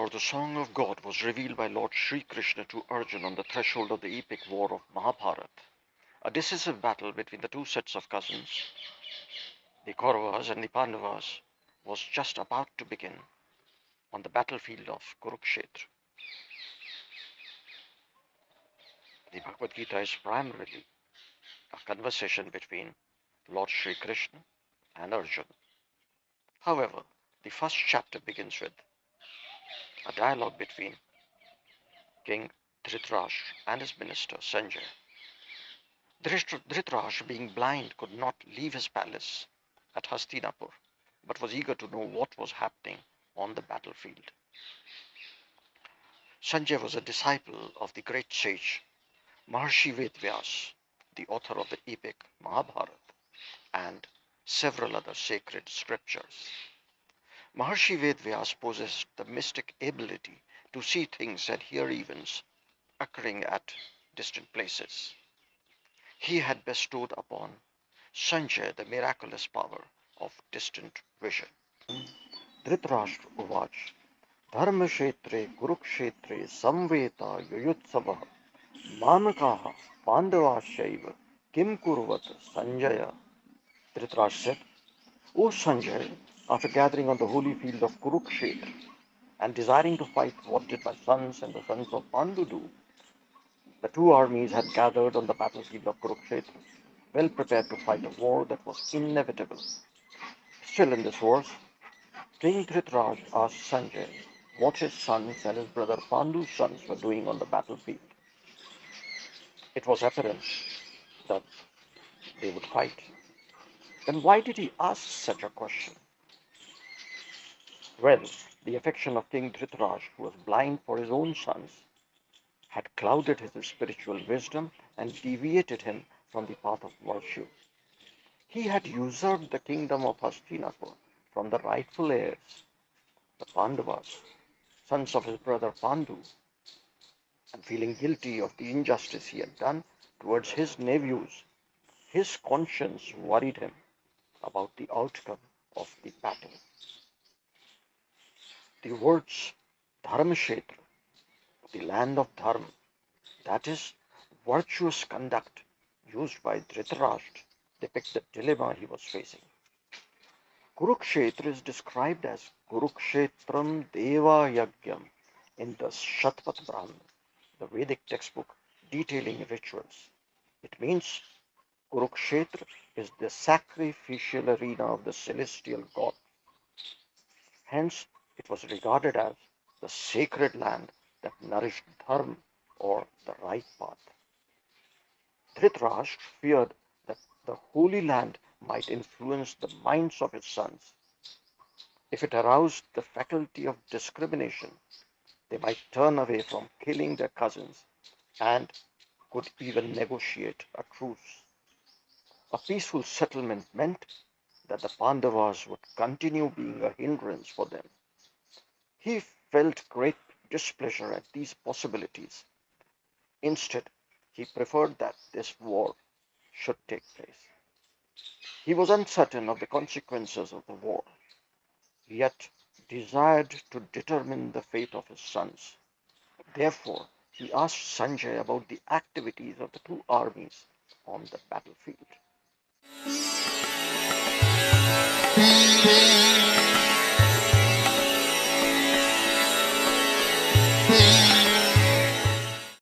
or the Song of God, was revealed by Lord Sri Krishna to Arjuna on the threshold of the epic war of Mahabharata. A decisive battle between the two sets of cousins, the Kauravas and the Pandavas, was just about to begin on the battlefield of Kurukshetra. The Bhagavad Gita is primarily a conversation between Lord Sri Krishna and Arjuna. However, the first chapter begins with a dialogue between King Dhritarashtra and his minister Sanjay. Dhritarashtra, being blind, could not leave his palace at Hastinapur, but was eager to know what was happening on the battlefield. Sanjay was a disciple of the great sage Maharshi Vedvyas, the author of the epic Mahabharata and several other sacred scriptures. Maharshi Vedvyas possessed the mystic ability to see things and hear events occurring at distant places. He had bestowed upon Sanjay the miraculous power of distant vision. Dhritarashtra Uvach Dharmashetre Kurukshetre Samveta Yuyutsavah Mamakaha Pandavashaiva Kim Kurvat Sanjaya. Dhritarashtra said, O Sanjay, after gathering on the holy field of Kurukshetra and desiring to fight, what did my sons and the sons of Pandu do? The two armies had gathered on the battlefield of Kurukshetra, well prepared to fight a war that was inevitable. Still in this war, King Dhritarashtra asked Sanjay what his sons and his brother Pandu's sons were doing on the battlefield. It was apparent that they would fight. Then why did he ask such a question? Well, the affection of King Dhritarashtra, who was blind for his own sons, had clouded his spiritual wisdom and deviated him from the path of virtue. He had usurped the kingdom of Hastinapur from the rightful heirs, the Pandavas, sons of his brother Pandu, and feeling guilty of the injustice he had done towards his nephews, his conscience worried him about the outcome of the battle. The words Dharmashetra, the land of Dharma, that is, virtuous conduct, used by Dhritarashtra, depict the dilemma he was facing. Kurukshetra is described as Kurukshetram Deva Yagyam in the Shatpat Brahman, the Vedic textbook detailing rituals. It means Kurukshetra is the sacrificial arena of the celestial god. Hence, it was regarded as the sacred land that nourished dharma, or the right path. Dhritarashtra feared that the holy land might influence the minds of his sons. If it aroused the faculty of discrimination, they might turn away from killing their cousins and could even negotiate a truce. A peaceful settlement meant that the Pandavas would continue being a hindrance for them. He felt great displeasure at these possibilities. Instead, he preferred that this war should take place. He was uncertain of the consequences of the war, yet desired to determine the fate of his sons. Therefore, he asked Sanjay about the activities of the two armies on the battlefield.